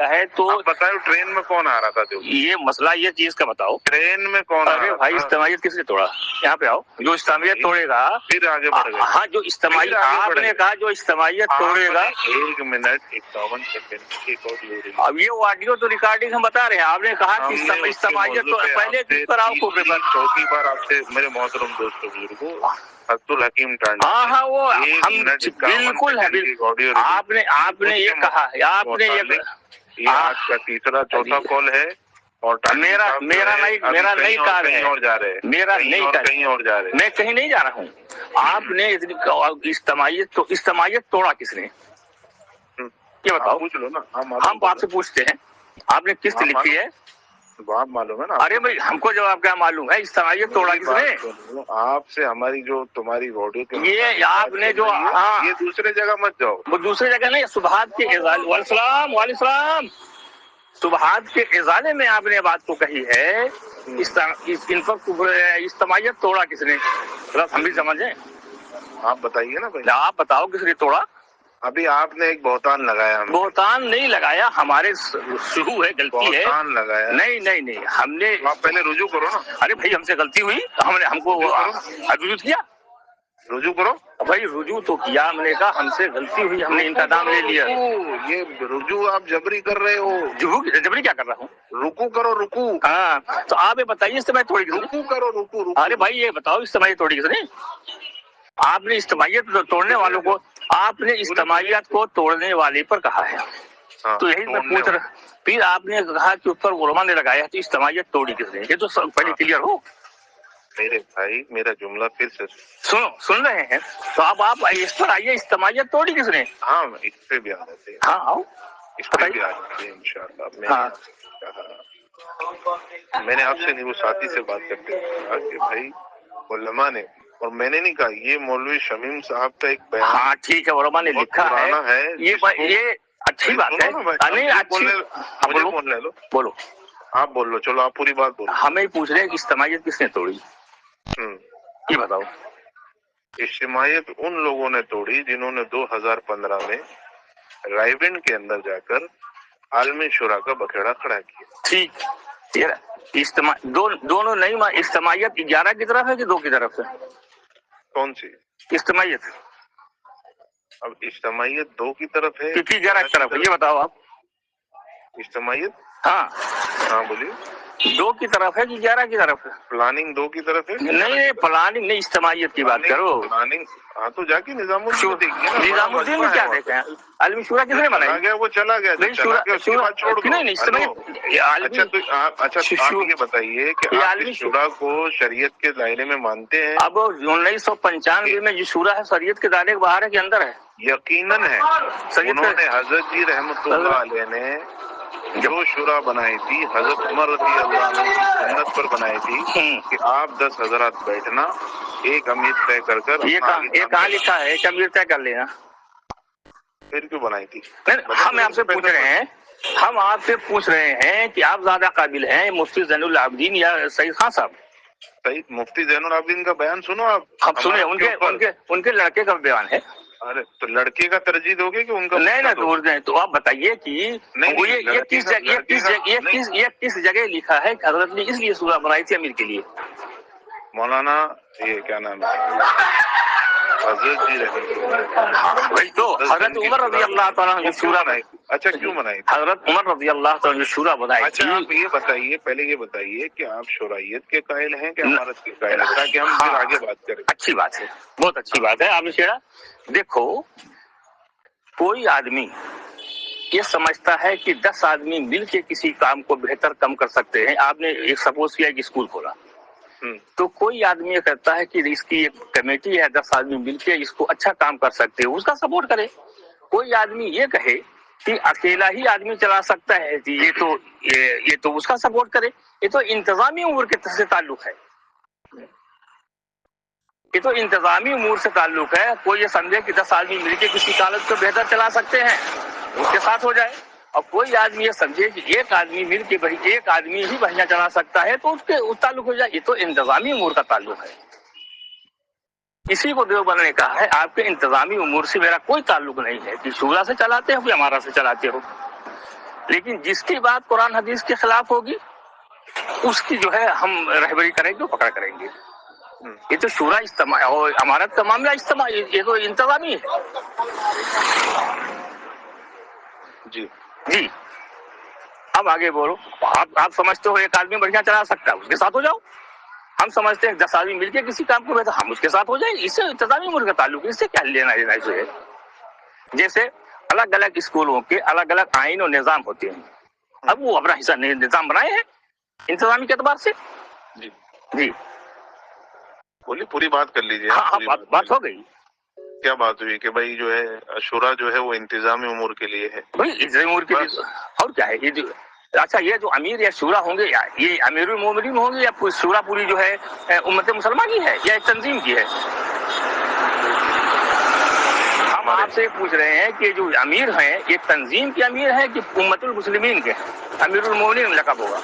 ہے تو بتاؤ ٹرین میں کون آ رہا تھا؟ جو یہ مسئلہ یہ چیز کا بتاؤ، ٹرین میں کون آ رہا تھا؟ بھائی اجتماعیت کس نے توڑا؟ یہاں پہ آؤ، جو اجتماعیت توڑے گا پھر آگے بڑھ گئے، ہاں جو اجتماعیت آپ نے کہا جو اجتماعیت توڑے گا، 1 منٹ 51 سیکنڈ کی اب یہ آڈیو تو ریکارڈنگ ہم بتا رہے ہیں، آپ نے کہا کہ اجتماعیت تو پہلے کس پر آؤ کوپے پر، چوتھی بار آپ سے میرے محترم دوست بزرگوں عبد الحکیم ٹانڈا، ہاں وہ ہم 1 منٹ 51 بالکل ہے، آپ نے یہ کہا ہے، آپ نے یہ آج کا تیسرا چوتھا کال ہے، اور میرا نہیں کال ہے، اور جا رہے میرا نہیں کال، کہیں اور جا رہے، میں کہیں نہیں جا رہا ہوں۔ آپ نے اجتماعیت توڑا کس نے یہ بتاؤ؟ پوچھ لو نا، ہم آپ سے پوچھتے ہیں، آپ نے قسط لکھی ہے؟ بات معلوم ہے نا؟ ارے بھائی ہم کو جواب کیا معلوم ہے؟ اجتماعیت توڑا کس نے؟ آپ سے ہماری جو تمہاری آڈیو یہ آپ نے جو یہ دوسرے جگہ مت جاؤ، وہ دوسری جگہ نہیں، صبحات کے وعلیکم السلام، صبحات کے ازالے میں آپ نے بات کو کہی ہے، ان پر اجتماعیت توڑا کس نے؟ ہم بھی سمجھیں، آپ بتائیے نا بھائی، آپ بتاؤ کس نے توڑا؟ ابھی آپ نے ایک بہتان لگایا، بہتان نہیں لگایا، ہمارے شروع ہے، غلطی ہے، بہتان لگایا، نہیں ہم نے، آپ پہلے رجوع کرو نا، ارے بھائی ہم سے غلطی ہوئی، ہم کو رجوع کیا، رجوع کرو بھائی رجوع تو کیا، ہم نے کہا ہم سے غلطی ہوئی، ہم نے انتقام لے لیا۔ یہ رجوع آپ جبری کر رہے ہو، جبری کیا کر رہا ہوں؟ رکوع کرو، رکوع، ہاں تو آپ یہ بتائیے اجتماعیت توڑی کس نے؟ رکوع کرو، رکوع، ارے بھائی یہ بتاؤ اجتماعیت توڑی کس نے؟ آپ نے اجتماعیت توڑنے والوں کو، آپ نے اجتماعیت کو توڑنے والے پر کہا ہے، تو یہی میں پوچھ رہا، پھر آپ نے کہا کہ اوپر علماء نے لگایا تو اجتماعیت توڑی کس نے؟ یہ تو پہلے کلیئر ہو میرے بھائی، میرا جملہ پھر سے سن رہے ہیں، تو اب آپ اس پر آئیے، اجتماعیت توڑی کس نے؟ ہاں اس پہ بھی آ جاتے ہیں، ہاں آؤ اس پہ بھی آ جاتے ہیں انشاءاللہ۔ میں نے آپ سے نہیں، وہ ساتھی سے بات کرتے ہوئے کہا کہ بھائی علماء نے، اور میں نے نہیں کہا، یہ مولوی شمیم صاحب کا ایک بیان، ہاں ٹھیک ہے، علماء نے لکھا ہے، یہ اچھی بات ہے، نہیں اچھی، مجھے فون لے لو، بولو، آپ بول لو، چلو آپ پوری بات بولو۔ ہمیں پوچھ رہے ہیں کہ اجتماعیت کس نے توڑی، یہ بتاؤ۔ اجتماعیت ان لوگوں نے توڑی جنہوں نے 2015 میں رائے گنج کے اندر جا کر عالمی شورا کا بکھیڑا کھڑا کیا۔ ٹھیک، دونوں نہیں، اجتماعیت 11 کی طرف ہے کہ 2 کی طرف ہے؟ کون سی اجتماعیت؟ اب اجتماعیت 2 کی طرف ہے کہ 11 کی طرف ہے، یہ بتاؤ آپ۔ اجتماعیت ہاں بولیے، 2 کی طرف ہے کہ 11 کی طرف ہے؟ پلاننگ 2 کی طرف ہے، نہیں پلاننگ نہیں، اجتماعیت کی بات کرو، پلاننگ، ہاں تو جا کے نظام الدین میں دیکھیے نا، نظام الدین میں کیا دیکھا ہے؟ عالمی شورا کس نے بنائی؟ گیا وہ چلا گیا، اس کے بعد چھوڑ دو۔ اچھا آپ یہ بتائیے کہ آپ عالمی شورا کو شریعت کے دائرے میں مانتے ہیں؟ اب 1995 میں جو شورا ہے شریعت کے دائرے کے باہر ہے کہ اندر ہے؟ یقیناً ہے، انہوں نے حضرت جی رحمت اللہ علیہ نے جو شورا بنائی تھی، حضرت عمر رضی اللہ عنہ کی سنت پر بنائی تھی کہ آپ 10 حضرات بیٹھنا، ایک امیر طے کر یہ کہاں لکھا ہے کہ امیر طے کر لینا؟ پھر کیوں بنائی تھی؟ ہم آپ سے پوچھ رہے ہیں کہ آپ زیادہ قابل ہیں مفتی زین العابدین یا سعید خان صاحب؟ سعید مفتی زین العابدین کا بیان سنو آپ، سنیں، ان کے لڑکے کا بیان ہے۔ ارے تو لڑکے کا ترجیح دو گے کہ ان کا؟ نہیں تو آپ بتائیے کہ یہ کس جگہ لکھا ہے کہ حضرت نے اس لیے سورہ بنائی تھی امیر کے لیے؟ مولانا یہ کیا نام ہے، حضرت جی رحمت اللہ، وہی تو حضرت عمر رضی اللہ تعالیٰ نے شورا بنائی۔ اچھا کیوں بنائی؟ حضرت عمر رضی اللہ تعالیٰ نے شورا بنائی۔ اچھا آپ یہ بتائیے، پہلے یہ بتائیے کہ آپ شورائیت کے قائل ہیں کہ امارت کے قائل ہیں، تاکہ ہم پھر آگے بات کریں۔ اچھی بات ہے، بہت اچھی بات ہے، آپ نے چھیڑا۔ دیکھو کوئی آدمی یہ سمجھتا ہے کہ 10 آدمی مل کے کسی کام کو بہتر کم کر سکتے ہیں۔ آپ نے ایک سپوز کیا کہ اسکول کھولا، تو کوئی آدمی یہ کہتا ہے کہ اس کی ایک کمیٹی ہے، 10 آدمی مل کے اس کو اچھا کام کر سکتے ہیں، اس کا سپورٹ کرے۔ کوئی آدمی یہ کہے کہ اکیلا ہی آدمی چلا سکتا ہے، یہ تو اس کا سپورٹ کرے۔ یہ تو انتظامی امور کے سے تعلق ہے، یہ تو انتظامی امور سے تعلق ہے۔ کوئی یہ سمجھے کہ 10 آدمی مل کے کسی کالج کو بہتر چلا سکتے ہیں، اس کے ساتھ ہو جائے، اور کوئی آدمی یہ سمجھے کہ ایک آدمی مل کے ایک آدمی ہی بڑھیا چلا سکتا ہے تو اس کے تعلق ہو جائے۔ یہ تو انتظامی امور کا تعلق ہے۔ اسی کو دیوبند نے کہا ہے آپ کے انتظامی امور سے میرا کوئی تعلق نہیں ہے کہ شورا سے چلاتے ہو یا ہمارا سے چلاتے ہو۔ لیکن جس کی بات قرآن حدیث کے خلاف ہوگی اس کی جو ہے ہم رہبری کریں گے، پکڑ کریں گے۔ یہ تو شورا اجتماع اور امارت کا معاملہ اجتماع، یہ تو انتظامی ہے۔ جی جی اب آگے بولو۔ آپ سمجھتے ہو ایک آدمی بڑھیا چلا سکتا ہے، اس کے ساتھ ہو جاؤ۔ ہم سمجھتے ہیں 10 آدمی مل کے کسی کام کو بہتر، ہم اس کے ساتھ ہو جائیں۔ اس سے انتظامی امور کا تعلق ہے، اس سے کیا لینا دینا ہے؟ جیسے الگ الگ اسکولوں کے الگ الگ آئین اور نظام ہوتے ہیں، اب وہ اپنا حصہ نظام بنائے ہیں انتظامی کے اعتبار سے۔ جی جی بولیے، پوری بات کر لیجیے۔ ہاں بات ہو گئی۔ کیا بات ہوئی کہ بھائی جو ہے شورا جو ہے وہ انتظامی امور کے لیے ہے؟ بھائی انتظامی امور کے لیے اور کیا ہے؟ یہ اچھا، یہ جو امیر یا شورا ہوں گے، یہ امیر المومنین ہوں گے یا شورا پوری جو ہے امت مسلمہ کی ہے یا ایک تنظیم کی ہے؟ ہم آپ سے پوچھ رہے ہیں کہ جو امیر ہیں یہ تنظیم کے امیر ہیں کہ امت المسلمین کے؟ امیر المومنین لقب ہوگا۔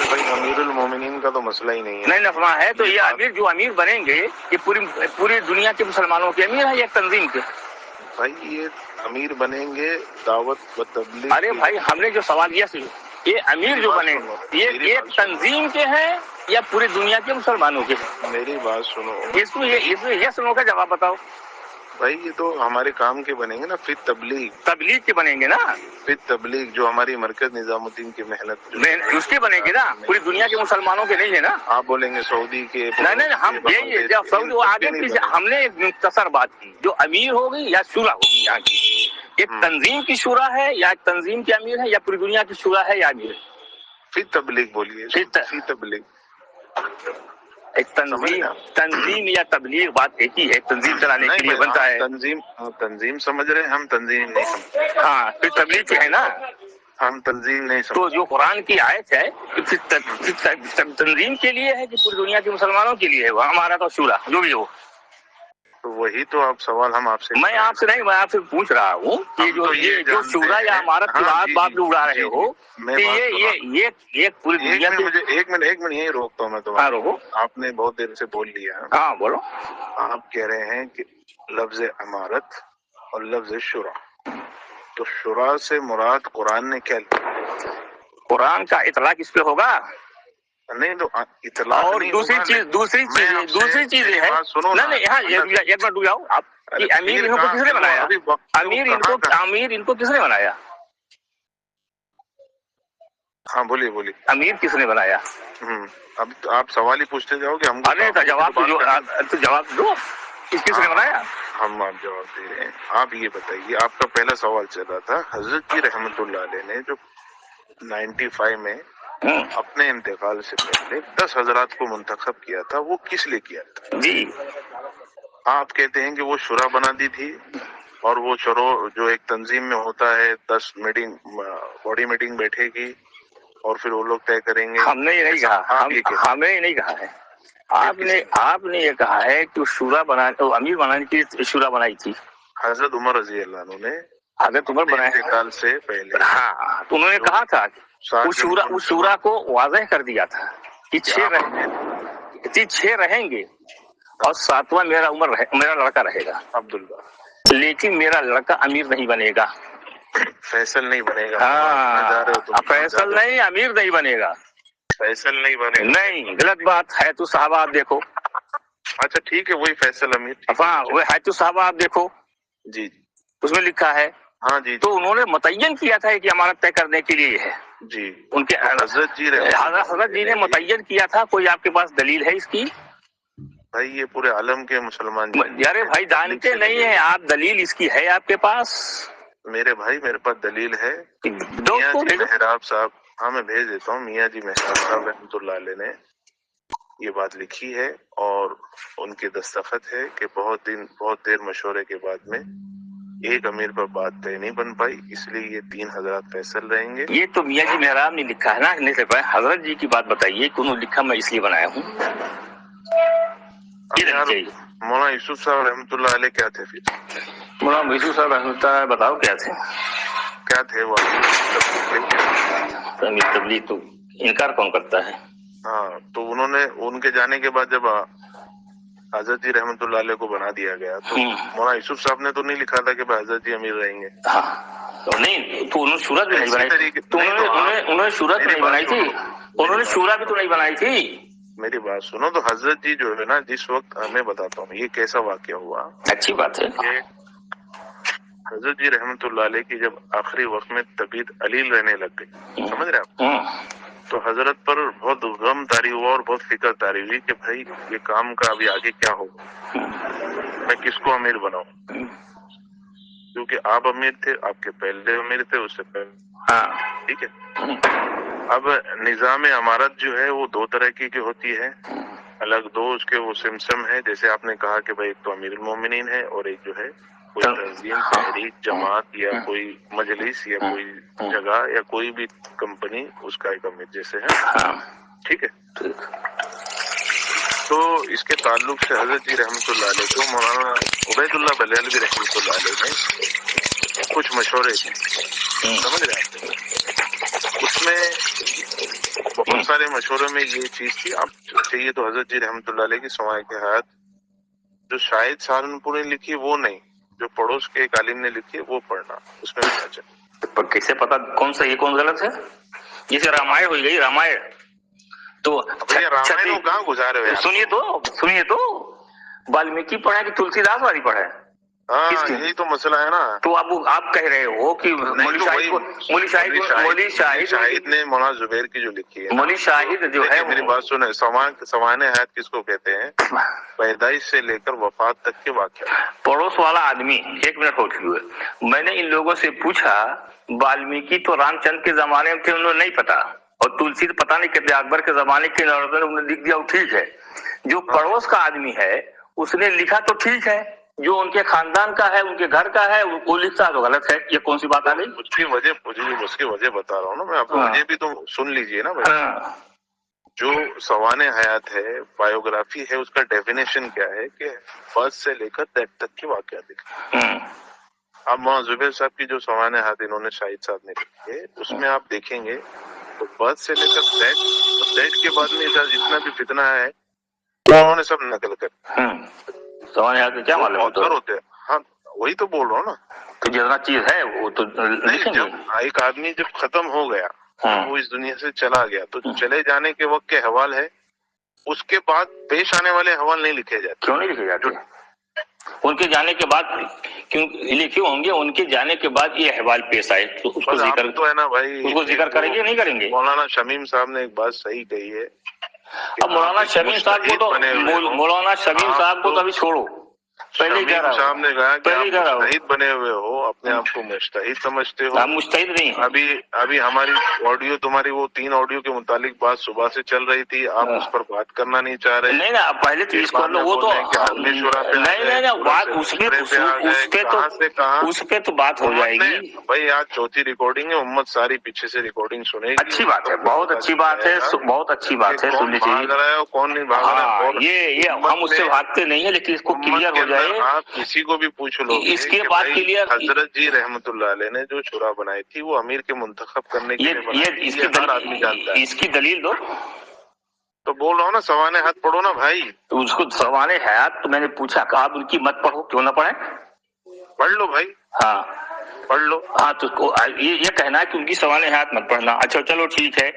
بھائی امیر المومنین کا تو مسئلہ ہی نہیں ہے۔ نہیں نفما ہے تو یہ امیر جو امیر بنیں گے یہ پوری دنیا کے مسلمانوں کے امیر ہیں یا ایک تنظیم کے؟ بھائی یہ امیر بنیں گے دعوت و تبلیغ۔ ارے بھائی ہم نے جو سوال کیا یہ امیر جو بنے یہ ایک تنظیم کے ہیں یا پوری دنیا کے مسلمانوں کے؟ میری بات سنو، اس میں یہ سنو کا جواب بتاؤ۔ بھائی یہ تو ہمارے کام کے بنیں گے نا، فی تبلیغ کے بنیں گے نا، فی تبلیغ جو ہماری مرکز نظام الدین کی محنت اس کے بنیں گے نا، پوری دنیا کے مسلمانوں کے نہیں ہے نا۔ آپ بولیں گے سعودی کے، نہیں ہم یہی سعودی آگے پیچھے ہم نے ایک مختصر بات کی، جو امیر ہوگی یا شورا ہوگی یہاں کی، ایک تنظیم کی شورا ہے یا ایک تنظیم کے امیر ہے یا پوری دنیا کی شورا ہے یا امیر ہے؟ فی تبلیغ بولیے، فی تبلیغ۔ ایک تنظیم یا تبلیغ بات ایک ہی ہے، تنظیم چلانے کے لیے بنتا ہے۔ تنظیم سمجھ رہے ہیں، ہم تنظیم نہیں سمجھ۔ ہاں پھر تبلیغ کے ہے نا، ہم تنظیم نہیں سمجھ۔ تو جو قرآن کی آیت ہے تنظیم کے لیے ہے کہ پوری دنیا کے مسلمانوں کے لیے ہے؟ وہ ہمارا تو شورا جو بھی ہو۔ تو وہی تو آپ سوال ہم آپ سے، میں آپ سے نہیں، میں آپ سے پوچھ رہا ہوں کہ جو شورا یا امارت کی بات جو اڑا رہے ہو، یہ پوری دنیا کے۔ ایک منٹ یہی روکتا ہوں میں تو۔ ہاں روکو، آپ نے بہت دیر سے بول لیا۔ ہاں بولو۔ آپ کہہ رہے ہیں کہ لفظ امارت اور لفظ شورا، تو شورا سے مراد قرآن نے کیا لیا؟ قرآن کا اطلاق اس پہ ہوگا؟ نہیں تو اطلاق اور نہیں دوسری ہوگا۔ چیز ہے، نہیں یہاں ایک منٹ رک جاؤ آپ، کہ امیر ان کو کس نے بنایا؟ امیر ان کو کس نے بنایا؟ ہاں بولیے بولیے۔ امیر کس نے بنایا؟ اب آپ سوال ہی پوچھتے جاؤ گے ہم کو۔ ارے جواب دو، کس نے بنایا؟ ہم آپ جواب دے رہے ہیں، آپ یہ بتائیے۔ آپ کا پہلا سوال چل رہا تھا حضرت جی رحمت اللہ علیہ نے جو 95 میں اپنے انتقال سے پہلے 10 حضرات کو منتخب کیا تھا، وہ کس لیے کیا تھا؟ جی آپ کہتے ہیں کہ وہ شورا بنا دی تھی، اور وہ جو ایک تنظیم میں ہوتا ہے 10 باڈی میٹنگ بیٹھے گی اور پھر وہ لوگ طے کریں گے۔ ہم نے یہ نہیں کہا، ہمیں یہ نہیں کہا ہے، آپ نے یہ کہا ہے کہ شورا امیر بنانے کی شورا بنائی تھی حضرت عمر رضی اللہ عنہ نے حضرت عمر بنایا انتقال سے پہلے۔ ہاں تو انہوں نے کہا تھا اس شورا کو واضح کر دیا تھا کہ 6 رہیں گے اور 7واں میرا لڑکا رہے گا عبداللہ، لیکن میرا لڑکا امیر نہیں بنے گا۔ فیصل نہیں بنے گا۔ ہاں فیصل نہیں، امیر نہیں بنے گا۔ فیصل نہیں بنے گا، نہیں غلط بات ہے، تو صحابہ آپ دیکھو۔ اچھا ٹھیک ہے، وہی فیصل امیر۔ ہاں وہ ہے تو صحابہ آپ دیکھو، جی اس میں لکھا ہے۔ ہاں جی، تو انہوں نے متعین کیا تھا کہ امارت طے کرنے کے لیے ہے۔ جی ان کے حضرت جی نے متعین کیا تھا۔ کوئی آپ کے پاس دلیل ہے اس کی؟ بھائی یہ پورے عالم کے مسلمان یارے بھائی جانتے نہیں ہیں آپ، دلیل اس کی ہے آپ کے پاس؟ میرے بھائی میرے پاس دلیل ہے۔ میاں جی محراب صاحب، ہاں میں بھیج دیتا ہوں، میاں جی محراب صاحب رحمۃ اللہ علیہ نے یہ بات لکھی ہے، اور ان کے دستخط ہے کہ بہت دیر مشورے کے بعد میں ایک امیر پر بات طے نہیں بن پائی، اس لیے یہ 3 حضرات فیصل رہیں گے۔ یہ تو میاں جی محراب نے لکھا ہے نا، نہیں سے پائے حضرت جی کی بات بتائیے کہ انہوں نے لکھا، میں اس لیے بنایا ہوں۔ مولانا یوسف صاحب رحمۃ اللہ علیہ کیا تھے پھر؟ مولانا یوسف صاحب رحمۃ اللہ بتاؤ کیا تھے وہ تبلیغ تو انکار کون کرتا ہے؟ ہاں تو انہوں نے ان کے جانے کے بعد جب حضرت جی رحمۃ اللہ علیہ کو بنا دیا گیا تو مولانا یوسف صاحب نے تو نہیں لکھا تھا کہ حضرت جی امیر رہیں گے؟ نہیں تو انہوں نے شورا بھی نہیں بنائی تھی، انہوں نے شورا تو نہیں بنائی تھی، انہوں نے شورا بھی تو نہیں بنائی تھی. میری بات سنو تو حضرت جی جو ہے نا، جس وقت میں بتاتا ہوں یہ کیسا واقعہ ہوا. اچھی بات ہے. حضرت جی رحمت اللہ علیہ کی جب آخری وقت میں طبیعت علیل رہنے لگ گئی، سمجھ رہے آپ، تو حضرت پر بہت غم طاری ہوا اور بہت فکر طاری ہوئی کہ بھائی یہ کام کا ابھی آگے کیا ہوگا، میں کس کو امیر بناؤں، کیونکہ آپ امیر تھے، آپ کے پہلے امیر تھے، اس سے پہلے. ٹھیک ہے. اب نظام امارت جو ہے وہ دو طرح کی ہوتی ہے، الگ دو اس کے وہ سمسم ہے. جیسے آپ نے کہا کہ بھائی ایک تو امیر المومنین ہے، اور ایک جو ہے کوئی تنظیم، تحریک، جماعت یا کوئی مجلس یا کوئی جگہ یا کوئی بھی کمپنی، اس کا ایک امیر جیسے ہے. ٹھیک ہے. تو اس کے تعلق سے حضرت جی رحمت اللہ علیہ کو مولانا عبید اللہ بلیلوی رحمت اللہ علیہ نے کچھ مشورے دی، سمجھ رہے ہیں. اس میں بہت سارے مشوروں میں یہ چیز تھی، اب چاہیے تو حضرت جی رحمت اللہ علیہ کی سوائے کے حیات جو شاید سہارنپور نے لکھی وہ نہیں، جو پڑوس کے ایک عالم نے لکھی وہ پڑھنا، اس میں پتہ چلے. کیسے پتا کون سا یہ کون غلط ہے؟ جیسے رامائن ہو گئی، رامائن تو رامائن کو کہاں گزارے ہوئے؟ سنیے تو والمیکی پڑھے کہ تلسی داس والی پڑھے؟ ہاں یہی تو مسئلہ ہے نا. تو اب آپ کہہ رہے ہو کہ مولی شاہد نے مولانا زبیر کی جو لکھی ہے، مولی شاہد جو ہے، میری بات سنیں، سوانح حیات کس کو کہتے ہیں؟ پیدائش سے لے کر وفات تک کے واقعات. پڑوس والا آدمی، ایک منٹ ہو چکی ہے، میں نے ان لوگوں سے پوچھا والمیکی تو رام چند کے زمانے میں تھے، انہوں نے نہیں پتا، اور تلسی تو پتا نہیں کہتے اکبر کے زمانے کے انہوں نے لکھ دیا، وہ ٹھیک ہے. جو پڑوس کا آدمی ہے اس نے لکھا تو ٹھیک ہے، جو ان کے خاندان کا ہے، ان کے گھر کا ہے، وہ لکھتا تو غلط ہے. یہ کون سی بات آ گئی؟ اس کی وجہ بتا رہا ہوں نا میں آپ کو، وجہ بھی تو سن لیجئے نا بھائی. جو سوانح حیات ہے، بایوگرافی ہے، اس کا ڈیفینیشن کیا ہے کہ فرسٹ سے لے کر ڈیتھ تک کے واقعات لکھے. اب مولانا زبیر صاحب کی جو سوانح حیات انہوں نے شاہد صاحب نے لکھی ہے، اس میں آپ دیکھیں گے تو برتھ سے لے کر ڈیتھ کے بعد میں جتنا بھی فتنہ ہے انہوں نے سب نقل کر. سوانح حیات کیا معلوم ہوتے ہیں؟ ہاں وہی تو بول رہا ہوں نا. تو جتنا چیز ہے وہ تو نہیں، جب ایک آدمی جب ختم ہو گیا، وہ اس دنیا سے چلا گیا، تو چلے جانے کے وقت کے حوال ہے، اس کے بعد پیش آنے والے حوال نہیں لکھے جاتے. کیوں نہیں لکھے جاتے؟ ان کے جانے کے بعد کیوں لکھے ہوں گے؟ ان کے جانے کے بعد یہ احوال پیش آئے تو اس کو ذکر تو ہے نا بھائی، اس کو ذکر کریں گے نہیں کریں گے؟ مولانا شمیم صاحب نے ایک بات صحیح کہی ہے. اب مولانا شمیم صاحب کو تو مولانا شمیم صاحب کو تو ابھی چھوڑو، شمیم صاحب نے کہا کہ آپ مجتہد بنے ہوئے ہو، اپنے آپ کو مجتہد سمجھتے ہو. آپ مجتہد نہیں ہیں. ابھی ہماری آڈیو، تمہاری وہ 3 آڈیو کے متعلق بات صبح سے چل رہی تھی، آپ اس پر بات کرنا نہیں چاہ رہے. نہیں نا، پہلے تو اس کو وہ تو نہیں بات اس پہ تو بات ہو جائے گی بھائی. آج چوتھی ریکارڈنگ ہے، امت ساری پیچھے سے ریکارڈنگ سنے گی. اچھی بات ہے، بہت اچھی بات ہے، بہت اچھی بات ہے، سننی چاہیے. بھاگ رہا ہے اور کون نہیں بھاگ رہا ہے، یہ ہم اس سے بھاگتے نہیں ہیں، لیکن اس کو کلیئر ہو جائے. آپ کسی کو بھی پوچھ لو اس کے بعد کلیئر. حضرت جی رحمت اللہ علیہ نے جو شورا بنائی تھی وہ امیر کے منتخب کرنے کے لیے بنائی تھی، یہ ہر آدمی جانتا ہے. اس کی دلیل دو. تو بول رہا ہوں نا، سوانح حیات پڑھو نا بھائی. اس کو سوانح حیات تو میں نے پوچھا کہ آپ ان کی مت پڑھو، کیوں نہ پڑھیں؟ پڑھ لو بھائی. ہاں پڑھ لو. ہاں تو یہ کہنا ہے کہ ان کی سوانح حیات مت پڑھنا. اچھا چلو ٹھیک ہے،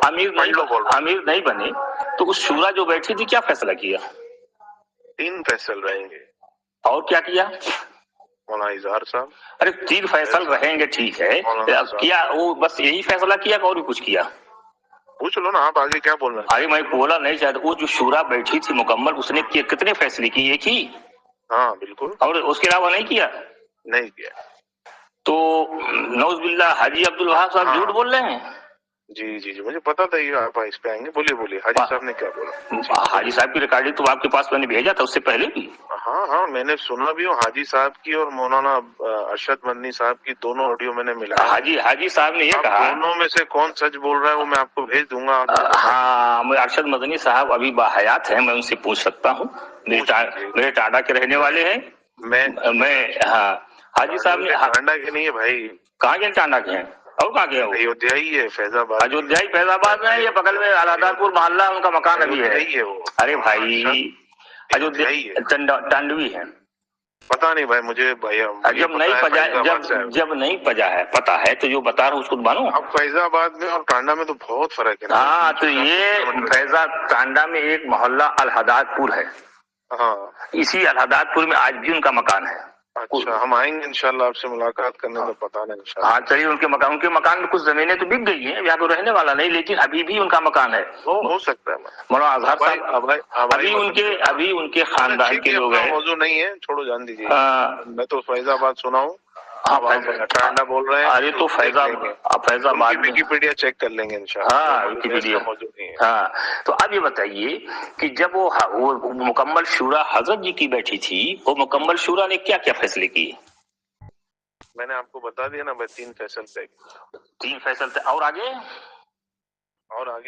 امیر نہیں بنے تو اس شورا جو بیٹھی تھی کیا فیصلہ کیا؟ 3 فیصل رہیں گے. اور کیا کیا؟ مولانا اظہار صاحب. ارے 3 فیصل رہیں گے ٹھیک ہے، کیا وہ بس یہی فیصلہ کیا کہ اور بھی کچھ کیا؟ پوچھ لو نا آپ، آگے کیا بولنا ہے؟ آگے میں بولا نہیں چاہتا. وہ جو شورا بیٹھی تھی مکمل، اس نے کتنے فیصلے کیے؟ ایک ہی؟ ہاں بالکل. اور اس کے علاوہ نہیں کیا؟ نہیں کیا. تو نعوذ باللہ حاجی عبدالوہاب صاحب جھوٹ بول رہے ہیں. جی مجھے پتا تھا یہ آپ اس پہ آئیں گے. بولیے حاجی صاحب نے کیا بولا؟ حاجی صاحب کی ریکارڈنگ تو آپ کے پاس میں نے بھیجا تھا اس سے پہلے بھی. ہاں میں نے سنا بھی ہوں. حاجی صاحب کی اور مولانا ارشد مدنی صاحب کی دونوں آڈیو میں نے ملا. حاجی صاحب نے یہ کہا، دونوں میں سے کون سچ بول رہا ہے وہ میں آپ کو بھیج دوں گا. ہاں ارشد مدنی صاحب ابھی باحیات ہیں، میں ان سے پوچھ سکتا ہوں، میرے ٹاٹا کے رہنے والے ہیں. میں ہاں حاجی صاحب نے ٹانڈا کے نہیں ہے بھائی. کہاں کے ٹانڈا کے ہیں؟ اور کہاں گیا؟ ایودھیائی ہے، فیض آباد. ایودھیائی فیض آباد میں ہے، یہ بغل میں الادار پور محلہ ان کا مکان ابھی ہے. ارے بھائی ٹانڈوی ہے. پتا نہیں بھائی مجھے بھیا جب نہیں پجا ہے پتا ہے تو جو بتا رہا ہوں اس کو مانو. اب فیض آباد میں اور ٹانڈا میں تو بہت فرق ہے. ہاں تو یہ فیض ٹانڈا میں ایک محلہ الحداد پور ہے. ہاں اسی الحداد پور میں آج بھی ان کا مکان ہے. اچھا ہم آئیں گے انشاءاللہ آپ سے ملاقات کرنے تو پتا نہیں انشاءاللہ. ہاں چلیے. ان کے مکان میں کچھ زمینیں تو بک گئی ہیں, یہاں تو رہنے والا نہیں, لیکن ابھی بھی ان کا مکان ہے. ہو سکتا ہے مولانا اظہر صاحب ابھی ان کے خاندان کے لوگ ہیں. موضوع نہیں ہے, چھوڑو جان دیجیے. میں تو فیض آباد سنا ہوں, ٹانڈا بول رہے ہیں. ارے تو فیض آباد ویکیپیڈیا چیک کر لیں گے انشاءاللہ. ہاں ویکیپیڈیا. ہاں تو اب یہ بتائیے کہ جب وہ مکمل شورا حضرت جی کی بیٹھی تھی, وہ مکمل شورا نے کیا کیا فیصلے کیے؟ میں نے آپ کو بتا دیا نا بھائی, 3 فیصل تھے. 3 فیصل تھے. اور آگے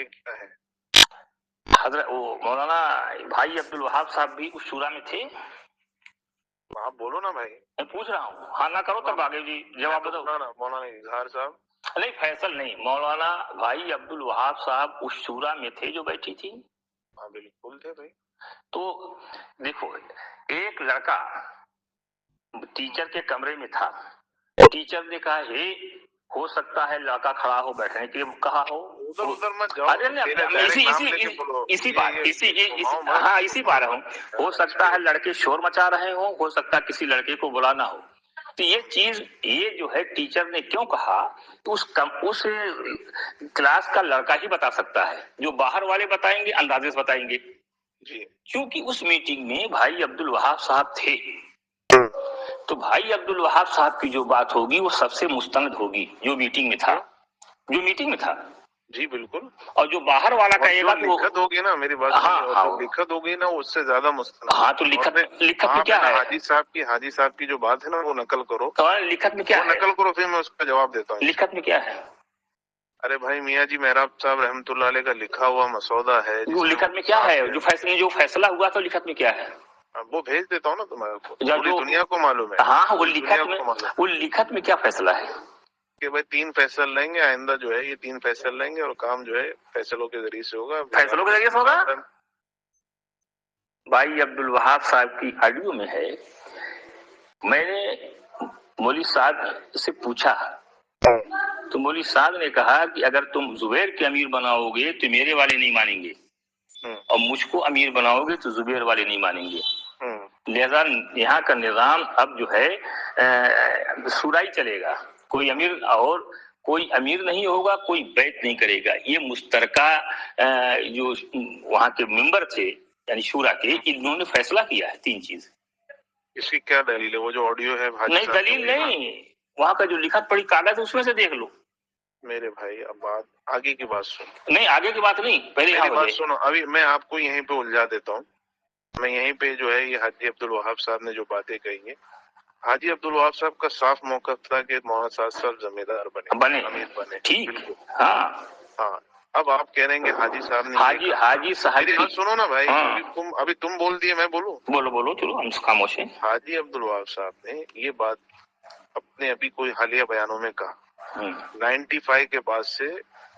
کیا ہے؟ حضرت مولانا بھائی عبد الوہاب صاحب بھی اس شورا میں تھے. آپ بولو نا بھائی. میں پوچھ رہا ہوں, ہاں نہ کرو تب آگے جی جواب دو. مولانا اظہار صاحب نہیں فیصل نہیں, مولانا بھائی عبد الوہاب صاحب اس شورا میں تھے جو بیٹھی تھی. ہاں بالکل تھے بھائی. تو دیکھو, ایک لڑکا ٹیچر کے کمرے میں تھا. ٹیچر نے کہا ہو سکتا ہے لڑکا کھڑا ہو بیٹھنے کے لیے کہا ہو. ادھر مت جاؤ. اسی بار ہوں. ہو سکتا ہے لڑکے شور مچا رہے ہوں, ہو سکتا ہے کسی لڑکے کو بلانا ہو. تو یہ جو ہے ٹیچر نے کیوں کہا تو اس کلاس کا لڑکا ہی بتا سکتا ہے. جو باہر والے بتائیں گے اندازے سے بتائیں گے. کیونکہ اس میٹنگ میں بھائی عبد الوہاب صاحب تھے, تو بھائی عبد الوہاب صاحب کی جو بات ہوگی وہ سب سے مستند ہوگی. جو میٹنگ میں تھا جی بالکل. اور جو باہر والا کہے گا تو لکھت ہوگی نا, میری بات لکھت ہوگی نا, اس سے زیادہ مستند. ہاں تو لکھت میں کیا ہے؟ حاجی صاحب کی جو بات ہے نا وہ نقل کرو. لکھت میں کیا ہے؟ نقل کرو, پھر میں اس کا جواب دیتا ہوں. لکھت میں کیا ہے؟ ارے بھائی میاں جی محراب صاحب رحمۃ اللہ علیہ کا لکھا ہوا مسودہ ہے. لکھت میں کیا ہے؟ جو فیصلہ ہوا تو لکھت میں کیا ہے؟ وہ بھیج دیتا ہوں نا تمہارے کو, پوری دنیا کو معلوم ہے. ہاں وہ لکھت میں کیا فیصلہ ہے کہ بھائی 3 فیصل لیں گے آئندہ, جو ہے یہ 3 فیصل لیں گے اور کام جو ہے فیصلوں کے ذریعے سے ہوگا. فیصلوں کے ذریعے سے ہوگا. بھائی عبد الوہاب صاحب کی آڈیو میں ہے. میں نے مولوی صاحب سے پوچھا تو مولوی صاحب نے کہا کہ اگر تم زبیر کے امیر بناؤ گے تو میرے والے نہیں مانیں گے, اور مجھ کو امیر بناؤ گے تو زبیر والے نہیں مانیں گے. لہذا یہاں کا نظام اب جو ہے شورائی چلے گا. کوئی امیر نہیں ہوگا, کوئی بیعت نہیں کرے گا. یہ مشترکہ جو وہاں کے ممبر تھے یعنی شورا کے, انہوں نے فیصلہ کیا ہے 3 چیز. اس کی کیا دلیل ہے؟ وہ جو آڈیو ہے نہیں دلیل نہیں, وہاں کا جو لکھت پڑی کاغذ ہے اس میں سے دیکھ لو. میرے بھائی اب آگے کی بات سن. نہیں آگے کی بات نہیں, پہلے میری بات سنو. ابھی میں آپ کو یہیں پہ الجھا دیتا ہوں. میں یہیں پہ جو ہے یہ حاجی عبد الوہاب صاحب نے جو باتیں کہی ہیں, حاجی عبد الوہاب صاحب کا صاف موقف تھا کہ مولانا صاحب صاحب ذمہ دار بنے, امیر بنے. بالکل. ہاں اب آپ کہہ رہے ہیں کہ حاجی صاحب نے حاجی صاحب میری بات سنو نا بھائی. ابھی تم بول دیے, میں بولوں. بولو چلو ہم خاموش ہیں. حاجی عبد الوہاب صاحب نے یہ بات اپنے ابھی کوئی حالیہ بیانوں میں کہا. 95 کے بعد سے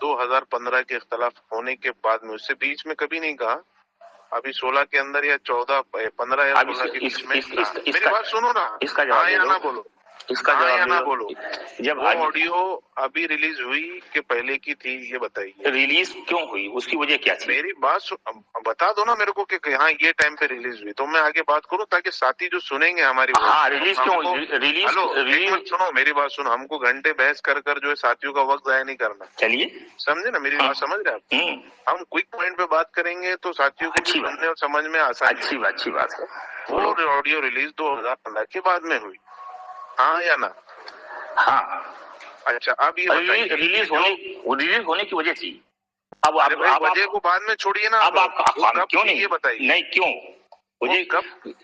2015 کے اختلاف ہونے کے بعد میں, اس سے بیچ میں کبھی نہیں کہا. ابھی 16 کے اندر یا 15 یا 16 کے بیچ میں. میری بات سنو نا, ہاں یا نہ بولو. اس کا جواب نہ بولو. جب وہ آڈیو ابھی ریلیز ہوئی کہ پہلے کی تھی, یہ بتائیے. ریلیز کیوں ہوئی, اس کی وجہ کیا تھی؟ میری بات بتا دو نا میرے کو کہ ہاں یہ ٹائم پہ ریلیز ہوئی, تو میں آگے بات کروں تاکہ ساتھی جو سنیں گے ہماری بات. ریلیز کیوں ہوئی؟ ہلو سنو, میری بات سنو. ہم کو گھنٹے بحث کر جو ہے ساتھیوں کا وقت ضائع نہیں کرنا. چلیے سمجھے نا, میری بات سمجھ رہے آپ. ہم کوئک پوائنٹ پہ بات کریں گے تو ساتھیوں کو بھی سننے اور سمجھ میں آسانی. اچھی بات ہے. وہ آڈیو ریلیز 2015 کے بعد میں ہوئی, ہاں یا نہ؟ ہاں. اچھا اب یہ ریلیز ہونے کی وجہ تھی. اب وجہ کو بعد میں چھوڑیے نا. اب آپ کیوں نہیں, یہ بتائیے. نہیں کیوں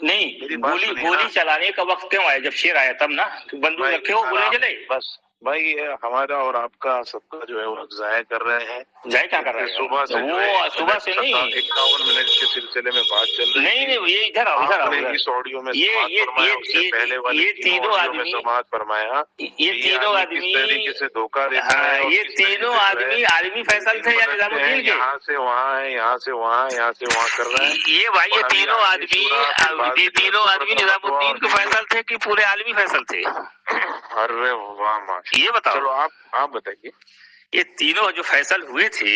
نہیں, گولی چلانے کا وقت کیوں آیا؟ جب شیر آیا تب نا. بندوق رکھے ہو, گولی چلے. بس بھائی یہ ہمارا اور آپ کا سب کا جو ہے وہ ضائع کر رہے ہیں. ضائع کیا کر رہے ہیں؟ صبح سے وہ صبح سے نہیں، 51 منٹ کے سلسلے میں بات چل رہی نہیں تھی. نہیں، یہ ادھر آؤ، ادھر آپ آؤ، نے اس آڈیو میں یہ سماعت فرمایا، اس سے پہلے والے یہ تینوں آڈیو میں سماعت فرمایا. یہ تینوں کس آدمی طریقے سے دھوکہ دیتا ہے اور یہ کس طریقے تینوں سے جو آدمی ہے عالمی فیصل تھے یا نظام الدین کے؟ یہاں سے وہاں ہے، یہاں سے وہاں، یہاں سے وہاں کر رہا ہے. یہ بھائی یہ تینوں آدمی نظام الدین کے فیصل تھے کہ پورے عالمی فیصل تھے؟ ارے واہ ماشاء اللہ. یہ بتاؤ. چلو آپ بتائیے. یہ تینوں جو فیصل ہوئے تھے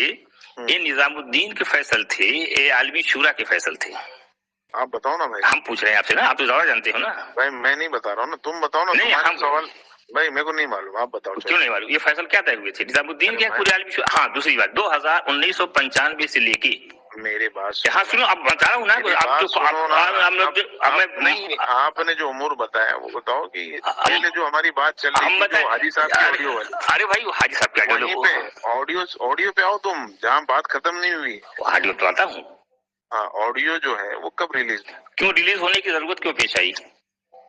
یہ نظام الدین کے فیصل تھے، یہ عالمی شورا کے فیصل تھے؟ آپ بتاؤ نا بھائی. ہم پوچھ رہے ہیں آپ سے نا، آپ تو زیادہ جانتے ہو نا. بھائی میں نہیں بتا رہا ہوں نا، تم بتاؤ نا. نہیں ہم سوال بھائی میرے کو نہیں معلوم، آپ بتاؤ. کیوں نہیں معلوم؟ یہ فیصل کیا طے ہوئے تھے نظام الدین کے پورے عالمی شورا؟ ہاں دوسری بات 1995 سے لے کے میرے بات ہاں سنو، اب بتا رہا ہوں نا. آپ نے جو امور بتایا وہ بتاؤ کہ پہلے جو ہماری بات چل رہی تھی جو حاجی صاحب کی آڈیو والی. ارے بھائی حاجی صاحب کیا وہیں پہ آڈیو پہ آؤ تم، جہاں بات ختم نہیں ہوئی. آڈیو تو آتا ہوں. ہاں آڈیو جو ہے وہ کب ریلیز ہوئی؟ کیوں ریلیز ہونے کی ضرورت کیوں پیش آئی؟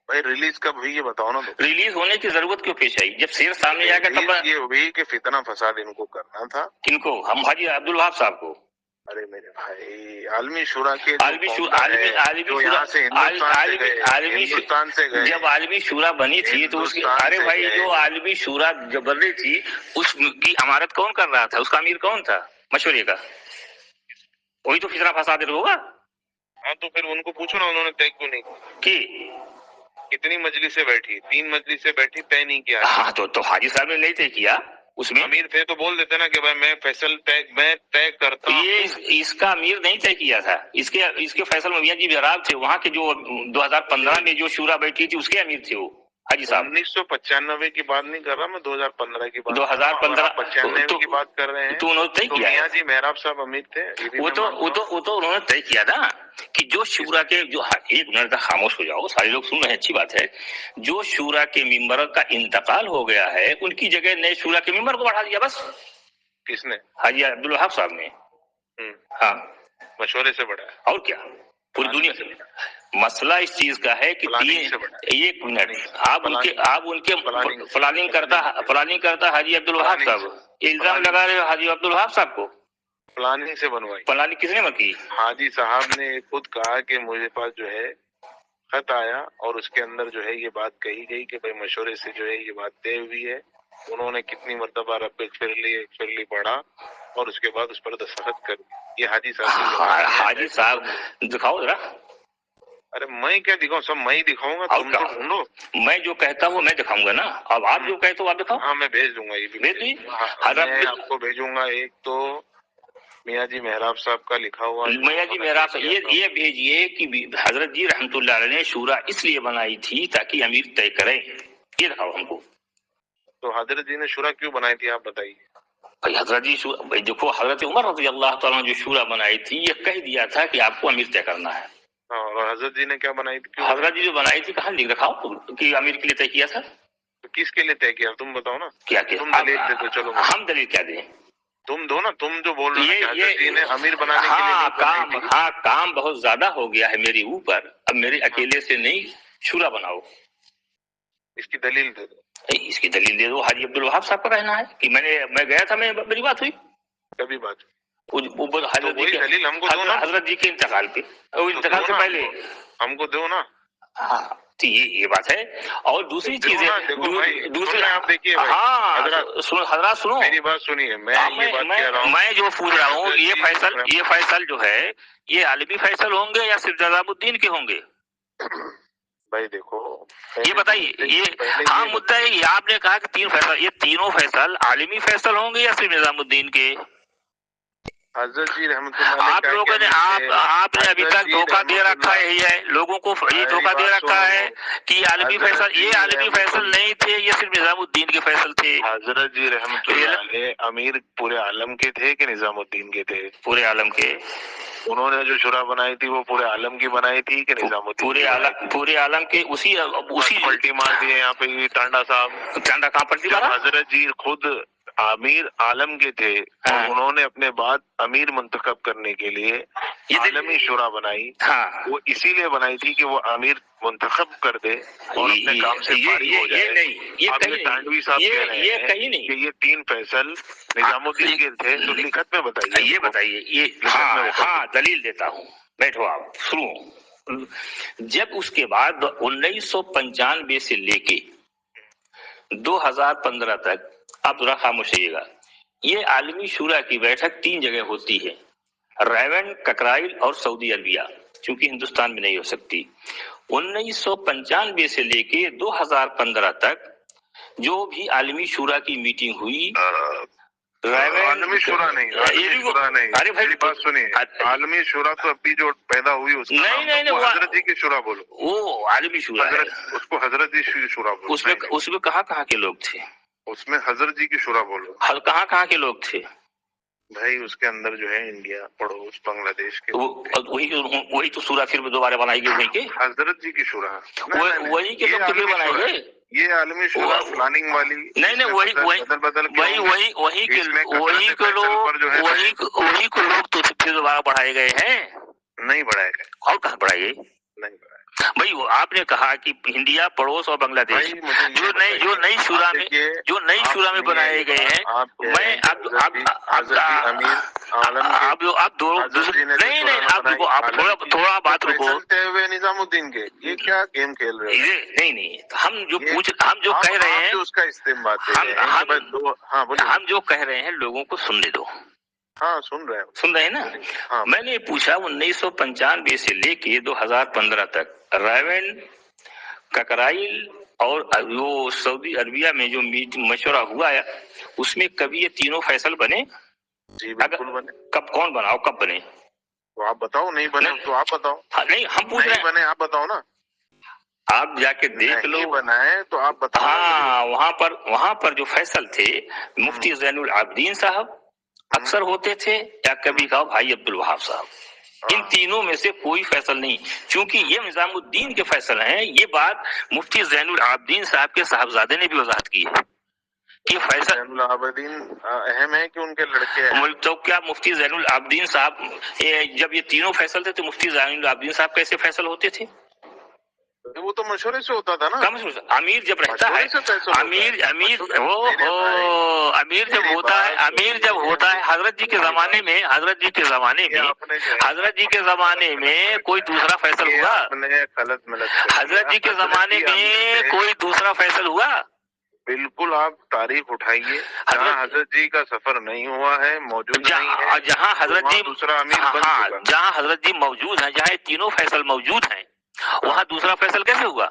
بھائی ریلیز کب ہوئی یہ بتاؤ نا. ریلیز ہونے کی ضرورت کیوں پیش آئی؟ جب شیر سامنے آ گیا تب یہ ہوئی کہ فتنہ فساد ان کو کرنا تھا. کن کو؟ ہم حاجی عبدالوہاب صاحب کو. ارے میرے بھائی عالمی شورا کے ہندوستان سے گئے. جب عالمی شورا بنی تھی تو اس کی، ارے بھائی جو عالمی شورا جب بن رہی تھی اس کی امارت کون کر رہا تھا؟ اس کا امیر کون تھا مشورے کا؟ وہی تو فتنہ فساد ہوگا. ہاں تو پھر ان کو پوچھو نا انہوں نے طے کیوں نہیں کی؟ کتنی مجلسیں بیٹھی؟ 3 مجلسیں بیٹھی، طے نہیں کیا. ہاں تو حاجی صاحب نے نہیں طے کیا. اس میں امیر تھے تو بول دیتے نا کہ بھائی میں فیصل طے کرتا ہوں. یہ اس کا امیر نہیں طے کیا تھا. اس کے فیصل میں میاں جی بہراب تھے. وہاں کے جو 2015 میں جو شورا بیٹھی تھی اس کے امیر تھے وہ حاجی صاحب. 1995 کی بات نہیں کر رہا میں، 2015 کی بات. 2015 کی بات کر رہے ہیں تو انہوں نے طے کیا. میاں جی محراب صاحب امیر تھے. وہ تو انہوں نے طے کیا نا کہ جو شورا کے جو ایک منٹ تک خاموش ہو جاؤ، سارے لوگ سن رہے ہیں، اچھی بات ہے. جو شورا کے ممبر کا انتقال ہو گیا ہے ان کی جگہ نئے شورا کے ممبر کو بڑھا دیا بس. کس نے؟ حاجی عبدالوہاب صاحب نے. ہاں مشورے سے بڑھا ہے. اور کیا پوری دنیا سے. مسئلہ اس چیز کا ہے کہ ایک منٹ آپ ان کے پلاننگ کرتا حاجی عبدالوہاب صاحب. الزام لگا رہے حاجی عبدالوہاب صاحب کو. پلاننگ سے بنوائی. پلاننگ کس نے کی؟ حاجی صاحب نے خود کہا کہ مجھے پاس جو ہے خط آیا اور اس کے اندر جو ہے یہ بات کہی گئی کہ بھائی مشورے سے جو ہے یہ بات طے ہوئی ہے. انہوں نے کتنی مرتبہ رب اغفر لی پڑھا اور اس کے بعد اس پر دستخط کر دی. یہ حاجی صاحب. حاجی صاحب دکھاؤ ذرا. ارے میں کیا دکھاؤں؟ سب میں ہی دکھاؤں گا، تم تو ڈھونڈو. میں جو کہتا ہوں میں دکھاؤں گا نا. اب آپ جو کہتے ہو آپ دکھاؤ. ہاں میں بھیج دوں گا. یہ بھی بھیج دیجیے. میں آپ کو بھیجوں گا. ایک تو میاں جی محراب صاحب کا لکھا ہوا. میاں جی محراب صاحب یہ بھیجیے کہ حضرت جی رحمت اللہ علیہ نے شورا اس لیے بنائی تھی تاکہ امیر طے کریں. یہ دکھاؤ ہم کو. تو حضرت جی نے شورا کیوں بنائی تھی آپ بتائیے. بھائی حضرت جی دیکھو حضرت عمر رضی اللہ تعالیٰ نے جو شورا بنائی تھی یہ کہہ دیا تھا کہ آپ کو امیر طے کرنا ہے. اور حضرت جی نے کیا بنائی تھی؟ حضرت جی جو بنائی تھی کہاں لکھ رکھاؤ کہ امیر کے لیے طے کیا تھا. تو کس کے لیے طے کیا تم بتاؤ نا. کیا تم دلیل دے دو. چلو ہم دلیل کیا دیں؟ تم دو نا. تم جو بول رہے ہیں حضرت جی نے امیر بنانے کے لیے کام بہت زیادہ ہو گیا ہے میرے اوپر، اب میرے اکیلے سے نہیں شورا بناؤ. اس کی دلیل دے دو. اس کی دلیل دے دو. حاجی عبدالوہاب صاحب کا کہنا ہے کہ میں گیا تھا، میری بات ہوئی. کبھی بات حضرت جی کے انتقال پہ، انتقال سے پہلے ہم کو دو نا. ہاں یہ بات ہے. اور دوسری چیز ہے آپ دیکھیے. ہاں حضرات سنو میری بات سنیے. میں جو پوچھ رہا ہوں یہ فیصل جو ہے یہ عالمی فیصل ہوں گے یا صرف نظام الدین کے ہوں گے؟ بھائی دیکھو یہ بتائیے. یہ ہاں مدعا ہے. آپ نے کہا کہ 3 فیصل، یہ تینوں فیصل عالمی فیصل ہوں گے یا صرف نظام الدین کے؟ حضرت جی رحمت اللہ علیہ. آپ لوگوں نے آپ نے ابھی تک دھوکہ دے رکھا ہے. یہی ہے لوگوں کو یہ دھوکہ دے رکھا ہے کہ یہ عالمی فیصل نہیں تھے، یہ صرف نظام الدین کے فیصل تھے. حضرت جی رحمت اللہ علیہ امیر پورے عالم کے تھے کہ نظام الدین کے تھے؟ پورے عالم کے. انہوں نے جو شورا بنائی تھی وہ پورے عالم کی بنائی تھی کہ نظام الدین؟ پورے عالم کے. اسی پلٹی مار دیے یہاں پہ ٹانڈا صاحب. ٹانڈا کہاں پلٹی مارا؟ حضرت جی خود امیر عالم کے تھے اور انہوں نے اپنے بعد امیر منتخب کرنے کے لیے عالمی شورا بنائی وہ اسی لیے بنائی تھی کہ وہ امیر منتخب کر دے اور اپنے کام سے فارغ ہو جائے. اب یہ تانڈوی صاحب کہہ رہے ہیں کہ یہ 3 فیصل نظام الدین کے تھے، تو لکھت میں بتائیے. یہ بتائیے یہ ہاں دلیل دیتا ہوں، بیٹھو آپ سنو. جب اس کے بعد 1995 سے لے کے 2015 تک، آپ ذرا خاموش رہیے گا، یہ عالمی شورا کی بیٹھک 3 جگہ ہوتی ہے، ریون، ککرائل اور سعودی عربیہ، چونکہ ہندوستان میں نہیں ہو سکتی. 1995 سے لے کے 2015 تک جو بھی عالمی شورا کی میٹنگ ہوئی، عالمی شورا نہیں، عالمی شورا نہیں. ارے بھائی بات سنیے، عالمی شورا تو ابھی جو پیدا ہوئی اس کا نہیں وہ حضرت جی کی شورا بولو. وہ عالمی شورا ہے، اس کو حضرت جی کی شورا بولو. اس میں کہاں کے لوگ تھے؟ اس میں حضرت جی کی شورا بولو. کہاں کے لوگ تھے بھائی؟ اس کے اندر جو ہے انڈیا، پڑوس، بنگلہ دیش کے وہی تو شورا پھر دوبارہ بنائی گئی وہیں کے حضرت جی کی شورا. وہی کے لوگ پھر بنائے گئے. یہ عالمی شورا پلاننگ والی نہیں وہی کو لوگ تو پھر دوبارہ بڑھائے گئے ہیں. نہیں بڑھائے گئے. اور کہاں بڑھائے گئے؟ نہیں بڑھائے بھائی. آپ نے کہا کہ انڈیا، پڑوس اور بنگلہ دیش جو نئی شورا میں بنائے گئے ہیں. میں آپ تھوڑا بات رکو. نظام الدین کے یہ کیا گیم کھیل رہے ہیں؟ نہیں ہم جو کہہ رہے ہیں اس کا استعمال ہم جو کہہ رہے ہیں لوگوں کو سننے دو. ہاں سن رہے ہیں نا. میں نے پوچھا 1995 سے لے کے 2015 تک ریون، ککرائل اور وہ سعودی عربیہ میں جو مشورہ ہوا ہے اس میں کبھی یہ تینوں فیصل بنے؟ جی بالکل بنے. کب کون بنا اور کب بنے؟ تو آپ بتاؤ. نہیں بنے تو آپ بتاؤ. نہیں ہم پوچھ رہے ہیں. بنے آپ بتاؤ نا. آپ جا کے دیکھ لو. بنائے تو آپ بتاؤ. ہاں وہاں پر جو فیصل تھے مفتی زین العابدین صاحب اکثر ہوتے تھے، یا کبھی کہا بھائی عبد الوہاب صاحب. ان تینوں میں سے کوئی فیصل نہیں، چونکہ یہ نظام الدین کے فیصل ہیں. یہ بات مفتی زین العابدین صاحب کے صاحبزادے نے بھی وضاحت کی ہے کہ فیصل زین العابدین اہم ہے کہ ان کے لڑکے ہیں. تو کیا مفتی زین العابدین صاحب جب یہ تینوں فیصل تھے تو مفتی زین العابدین صاحب کیسے فیصل ہوتے تھے؟ وہ تو مشورے سے ہوتا تھا نا. امیر جب رہتا ہے، امیر جب ہوتا ہے حضرت جی کے زمانے میں حضرت جی کے زمانے میں کوئی دوسرا فیصل ہوا؟ حضرت جی کے زمانے میں کوئی دوسرا فیصل ہوا؟ بالکل. آپ تاریخ اٹھائیے جہاں حضرت جی کا سفر نہیں ہوا ہے، موجود نہیں ہے، جہاں حضرت جی دوسرا امیر بن چکا. جہاں حضرت جی موجود ہیں، جہاں تینوں فیصل موجود ہیں، وہاں دوسرا فیصل کیسے ہوا؟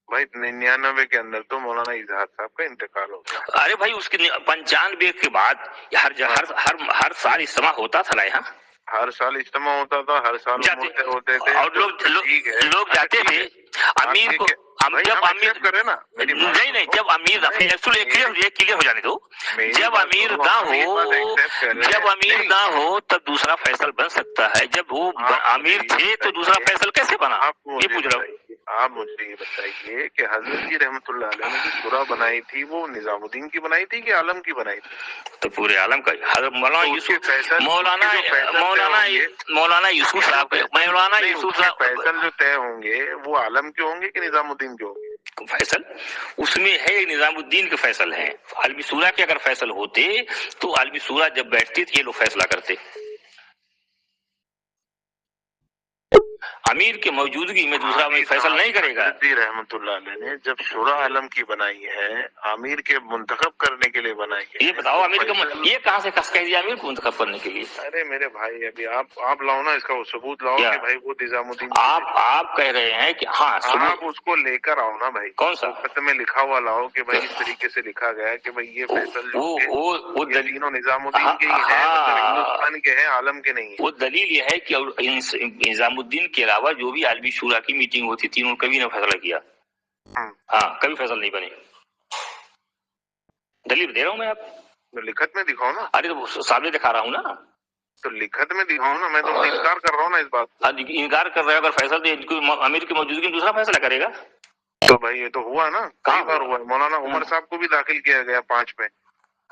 بھائی 99 کے اندر تو مولانا اظہار صاحب کا انتقال ہو گیا. ارے بھائی اس کے 95 کے بعد ہر سال اجتماع ہوتا تھا نا یہاں. ہر سال اجتماع ہوتا تھا، ہر سال ہوتے تھے اور لوگ جاتے تھے. امیر کو جب امیر کرے نا نہیں جب امیر کلیئر ہو جانے دو. جب امیر نہ ہو تب دوسرا فیصل بن سکتا ہے. جب وہ امیر تھے تو دوسرا فیصل کیسے بنا؟ یہ پوچھ رہا ہوں. آپ مجھے یہ بتائیے کہ حضرت جی رحمت اللہ علیہ نے جو شورا بنائی تھی وہ نظام الدین کی بنائی تھی کہ عالم کی بنائی تھی؟ تو پورے عالم کا. حضرت مولانا یوسف صاحب فیصل جو طے ہوں گے وہ عالم کے ہوں گے کہ نظام الدین کے ہوں گے؟ فیصل اس میں ہے نظام الدین کے فیصل ہیں. عالمی شورا کے اگر فیصل ہوتے تو عالمی شورا جب بیٹھتی تھی یہ لوگ فیصلہ کرتے. امیر کے موجودگی میں دوسرا فیصل نہیں کرے گا. حضرت جی رحمت اللہ علیہ نے جب شورا عالم کی بنائی ہے، امیر کے منتخب کرنے کے لیے بنائی ہے. یہ بتاؤ امیر کا یہ کہاں سے کس کہہ دیا امیر کو منتخب کرنے کے لیے؟ ارے میرے بھائی ابھی آپ لاؤ نا اس کا ثبوت لاؤ کہ بھائی وہ نظام الدین. آپ کہہ رہے ہیں کہ ہاں آپ اس کو لے کر آؤ نا بھائی. کون سا خط میں لکھا ہوا لاؤ کہ بھائی اس طریقے سے لکھا گیا کہ بھائی یہ فیصل تینوں نظام الدین کے ہی ہیں، ہندوستان کے ہیں، عالم کے نہیں ہیں. وہ دلیل یہ ہے کہ نظام الدین کے علاوہ جو بھی عالمی شورا کی میٹنگ ہوتی تھی انہوں نے کبھی نہ فیصلہ کیا. ہاں کبھی فیصل نہیں بنے. دلیل دے رہا ہوں میں. آپ لکھت میں دکھاؤ نا. ارے تو سامنے دکھا رہا ہوں نا. تو لکھت میں دکھاؤ نا. میں تو انکار کر رہا ہوں نا اس بات. انکار کر رہے. اگر فیصل امیر کی موجودگی میں دوسرا فیصلہ کرے گا تو بھائی یہ تو ہوا نا. کئی بار ہوا. مولانا عمر صاحب کو بھی داخل کیا گیا 5 میں.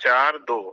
442।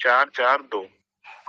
442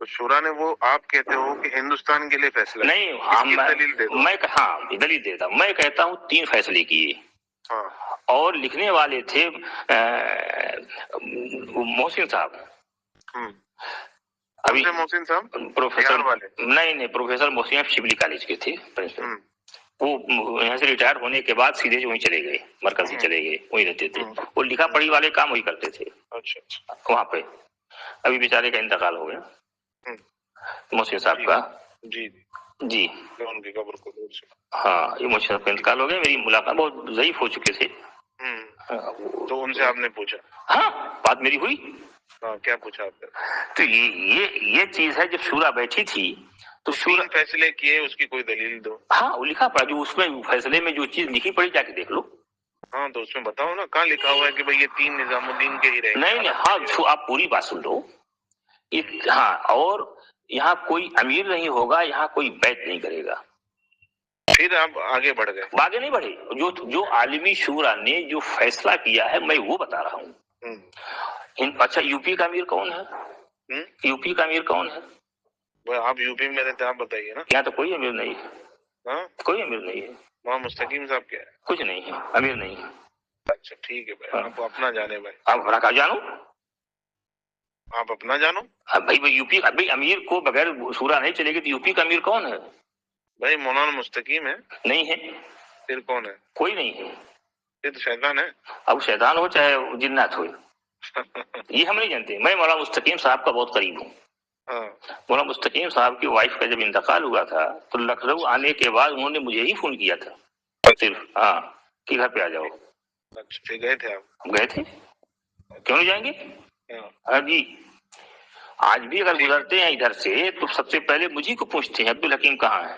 تو شورا نے وہ آپ کہتے ہو کہ ہندوستان کے لیے فیصلہ نہیں، دلیل دے دو. میں ہاں دلیل دیتا ہوں. میں کہتا ہوں 3 فیصلے کیے ہاں اور لکھنے والے تھے محسن صاحب. ابھی محسن صاحب پروفیسر والے نہیں پروفیسر محسن صاحب شبلی کالج کے تھے پرنسپل. وہ یہاں سے ریٹائر ہونے کے بعد سیدھے جو وہیں چلے گئے، مرکز ہی چلے گئے، وہیں رہتے تھے. وہ لکھا پڑھی والے کام وہی کرتے تھے وہاں پہ. ابھی بیچارے کا انتقال ہو گیا محسن صاحب کا. جی جی ان کی قبر کو ہاں، یہ محسن صاحب کا انتقال ہو گیا. میری ملاقات بہت ضعیف ہو چکے تھے. تو ان سے آپ نے پوچھا؟ ہاں بات میری ہوئی. کیا پوچھا آپ نے؟ تو یہ چیز ہے، جب شورا بیٹھی تھی تو شورا فیصلے کیے، اس کی کوئی دلیل دو. ہاں وہ لکھا پڑا، جو اس میں فیصلے میں جو چیز لکھی پڑی جا کے دیکھ لو. ہاں تو اس میں بتاؤ نا، کہاں لکھا ہوا ہے کہ بھئی یہ 3 نظام الدین کے ہی رہیں گے؟ نہیں ہاں آپ پوری بات سن لو. ہاں، اور یہاں کوئی امیر نہیں ہوگا، یہاں کوئی بیعت نہیں کرے گا. پھر آپ آگے بڑھ گئے؟ آگے نہیں بڑھے. جو عالمی شورا نے جو فیصلہ کیا ہے میں وہ بتا رہا ہوں. اچھا یو پی کا امیر کون ہے؟ یو پی کا امیر کون ہے؟ آپ یو پی میں رہتے، آپ بتائیے نا. یہاں تو کوئی امیر نہیں ہے. کوئی امیر نہیں ہے. وہاں مستقیم صاحب کیا ہے؟ کچھ نہیں ہے، امیر نہیں ہے. اچھا ٹھیک ہے بھائی، آپ اپنا جانے بھائی. آپ اپنا کہاں جانو؟ آپ اپنا جانو بھائی. یو پی بھائی امیر کو بغیر شورا نہیں چلے گی. تو یو پی کا امیر کون ہے بھائی؟ مولانا مستقیم ہے. نہیں ہے. پھر کون ہے؟ کوئی نہیں ہے. پھر تو شیطان ہے. اب شیطان ہو چاہے جنات ہو یہ ہم نہیں جانتے. میں مولانا مستقیم صاحب کا بہت قریب ہوں. مولانا مستقیم صاحب کی وائف کا جب انتقال ہوا تھا تو لکھنؤ آنے کے بعد انہوں نے مجھے ہی فون کیا تھا صرف کہ گھر پہ آ جاؤ. پھر گئے تھے آپ؟ گئے تھے. کیوں نہیں جائیں گے؟ ہاں جی. آج بھی اگر گزرتے ہیں ادھر سے تو سب سے پہلے مجھے کو پوچھتے ہیں عبدالحکیم کہاں ہے.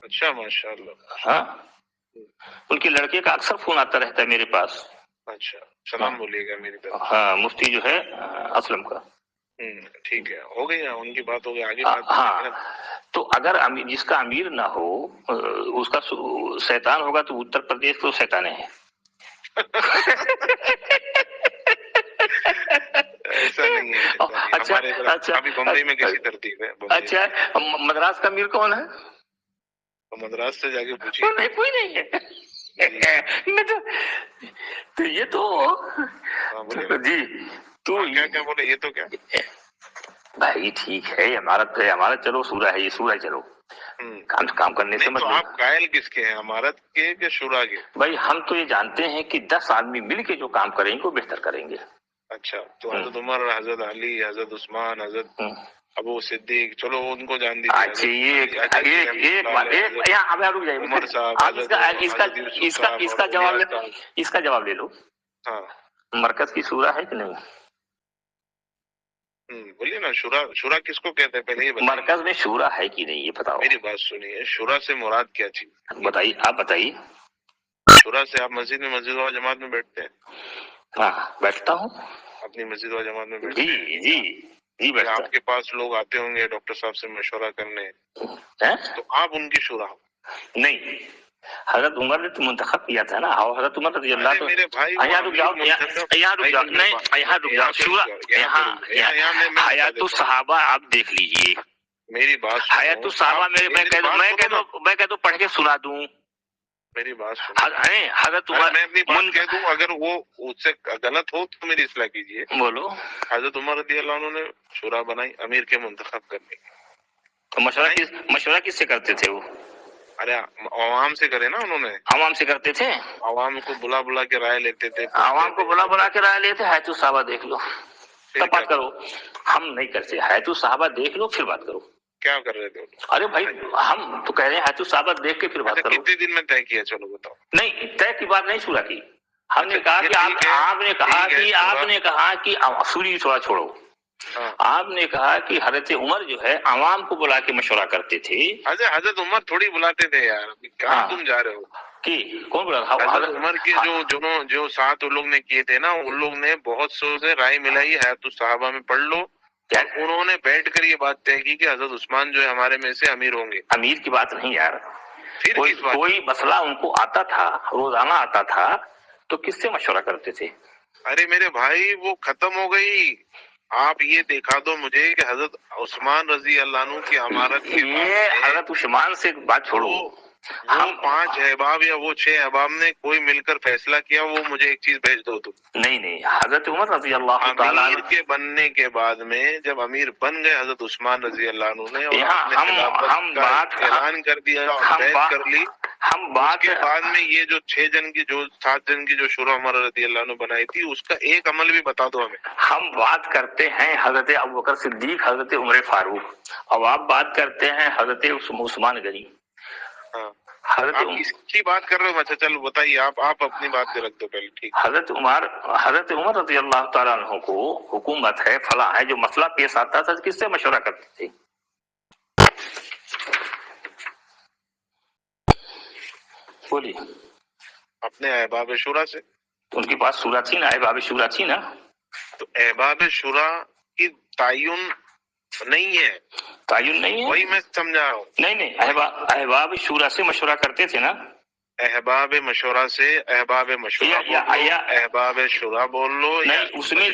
اچھا ماشاء اللہ. ہاں ان کے لڑکے کا اکثر فون آتا رہتا ہے میرے پاس. اچھا سلام بولیے گا میری طرف. ہاں مفتی جو ہے اسلم کا. ٹھیک ہے، ہو گئی ان کی بات ہو گئی. آگے ہاں تو اگر جس کا امیر نہ ہو اس کا شیطان ہوگا تو اتر پردیش تو شیطان ہے. ایسا نہیں ہے. اچھا ابھی بمبئی میں کیسی ترتیب ہے؟ اچھا مدراس کا امیر کون ہے؟ مدراس سے جا کے پوچھیے. نہیں کوئی نہیں ہے. تو یہ تو جی تو کیا بولے؟ یہ تو کیا بھائی ٹھیک ہے، عمارت ہے، عمارت چلو، سورا ہے یہ سورا چلو. کام کرنے سے تو آپ قائل کس کے ہیں، عمارت کے کہ شورا کے؟ بھائی ہم تو یہ جانتے ہیں کہ 10 آدمی مل کے جو کام کریں گے وہ بہتر کریں گے. اچھا تو حضرت عمر، حضرت علی، حضرت عثمان، حضرت ابو صدیق، چلو ان کو جان دیجیے. اچھا عمر صاحب، اس کا جواب لے لو. مرکز کی شورا ہے کہ نہیں؟ بولیے نا. شورا کس کو کہتے ہیں پہلے یہ بتائیے. مرکز میں شورا ہے کہ نہیں یہ بتاؤ. میری بات سنیے، شورا سے مراد کیا چیز بتائیے؟ آپ بتائیے. شورا سے آپ مسجد و جماعت میں بیٹھتے ہیں؟ ہاں بیٹھتا ہوں. اپنی مسجد و جماعت میں بیٹھتے ہیں؟ جی بیٹھتا. آپ کے پاس لوگ آتے ہوں گے ڈاکٹر صاحب سے مشورہ کرنے، تو آپ ان کی شورا ہو؟ نہیں، حضرت عمر نے تو منتخب کیا تھا نا. اور حضرت عمر رضی اللہ عنہ. میرے بھائی حیات الصحابہ آپ دیکھ لیجئے. میری بات حیات الصحابہ میں کہہ دوں پڑھ کے سنا دوں. میری بات سنو. حضرت عمر میں اپنی بات کہہ دوں، اگر وہ اس سے غلط ہو تو میری اصلاح کیجیے. بولو. حضرت عمر رضی اللہ عنہ نے شورا بنائی امیر کے منتخب کرنے کی. مشورہ کس سے کرتے تھے وہ؟ ارے عوام سے کرے نا انہوں نے. عوام سے کرتے تھے. عوام کو بلا کے رائے لیتے تھے. عوام کو بلا کے رائے لیتے. حیات الصحابہ دیکھ لو تب بات کرو. ہم نہیں کرتے. حیات الصحابہ دیکھ لو پھر بات کرو. کیا کر رہے تھے؟ ارے بھائی ہم تو کہہ رہے ہیں حیات الصحابہ دیکھ کے پھر بات کرو. کتنے دن میں طے کیا؟ چلو بتاؤ. نہیں طے کی بات نہیں شورا کی. ہم نے کہا کہ آپ نے کہا کہ سوری تھوڑا چھوڑو. آپ نے کہا کہ حضرت عمر جو ہے عوام کو بلا کے مشورہ کرتے تھے. حضرت عمر تھوڑی بلاتے تھے یار. کہاں تم جا رہے ہو؟ کون بلا؟ حضرت عمر کے جو 7 لوگ نے کیے تھے نا، ان لوگ نے بہت سے رائے ملائی. حیات الصحابہ میں پڑھ لو. انہوں نے بیٹھ کر یہ بات طے کی کہ حضرت عثمان جو ہے ہمارے میں سے امیر ہوں گے. امیر کی بات نہیں یار. کوئی مسئلہ ان کو آتا تھا، روزانہ آتا تھا، تو کس سے مشورہ کرتے تھے؟ ارے میرے بھائی وہ ختم ہو گئی. آپ یہ دکھا دو مجھے کہ حضرت عثمان رضی اللہ عنہ کی امارت کے یہ حضرت عثمان سے بات چھوڑو، وہ 5 احباب یا وہ 6 احباب نے کوئی مل کر فیصلہ کیا، وہ مجھے ایک چیز بھیج دو تم۔ نہیں، حضرت عمر رضی اللہ تعالیٰ امیر کے بننے کے بعد میں جب امیر بن گئے حضرت عثمان رضی اللہ عنہ نے اور یہاں اپنے خلافت کا اعلان کر دیا اور بیعت کر لی، اس کے بعد میں یہ جو 7 جن کی جو شورا عمر رضی اللہ عنہ بنائی تھی اس کا ایک عمل بھی بتا دو ہمیں۔ ہم بات کرتے ہیں حضرت ابوبکر صدیق، حضرت عمر فاروق، اور آپ بات کرتے ہیں حضرت عثمان غنی۔ آپ اس کی بات کر رہے ہو؟ اچھا چلو بتائیے، آپ اپنی بات پہ رکھ دو پہلے، ٹھیک۔ حضرت عمر رضی اللہ تعالیٰ عنہ کو حکومت ہے، فلاں ہے، جو مسئلہ پیش آتا تھا کس سے مشورہ کرتے تھے؟ بولیے۔ اپنے احباب شورا سے۔ ان کے پاس شورا تھی نا، احباب شورا تھی نا۔ تو احباب شورا کی تعین نہیں ہے، تعین نہیں ہے، وہی میں سمجھا رہا ہوں۔ نہیں، احباب شورا سے مشورہ کرتے تھے نا۔ احباب مشورہ سے احباب مشورہ بول لو، احباب شورا بول لو، نہیں، اس میں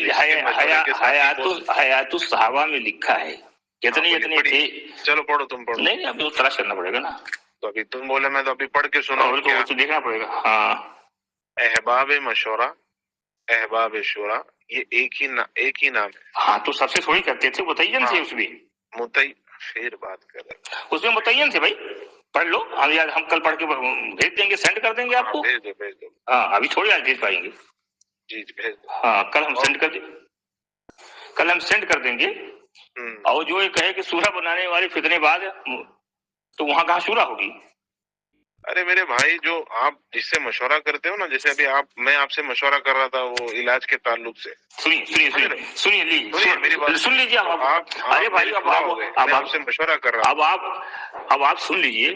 حیات الصحابہ میں لکھا ہے کتنے تھے۔ چلو پڑھو، تم پڑھو۔ نہیں، ابھی تلاش کرنا پڑے گا نا، تو ابھی تم بولے میں تو ابھی پڑھ کے سنا تو دیکھنا پڑے گا۔ ہاں، احباب مشورہ، احباب شورا، یہ ایک ہی نام ہے۔ ہاں، تو سب سے تھوڑی کرتے تھے، متعین تھے اس میں۔ پھر بات کریں، اس میں متعین تھے بھائی، پڑھ لو، ہم کل پڑھ کے بھیج دیں گے، سینڈ کر دیں گے آپ کو۔ بھیج دو۔ ہاں، ابھی تھوڑی آج بھیج پائیں گے۔ جی بھیج دو۔ ہاں، کل ہم سینڈ کر دیں گے۔ اور جو یہ کہے کہ سورہ بنانے والے فتنے باز ہے، تو وہاں کہاں سورہ ہوگی؟ ارے میرے بھائی، جو آپ جس سے مشورہ کرتے ہو نا، جیسے ابھی میں آپ سے مشورہ کر رہا تھا وہ علاج کے تعلق سے، سنیے میری بات، سن لیجیے آپ۔ ارے بھائی، اب آپ سے مشورہ کر رہا ہوں، اب آپ سن لیجیے۔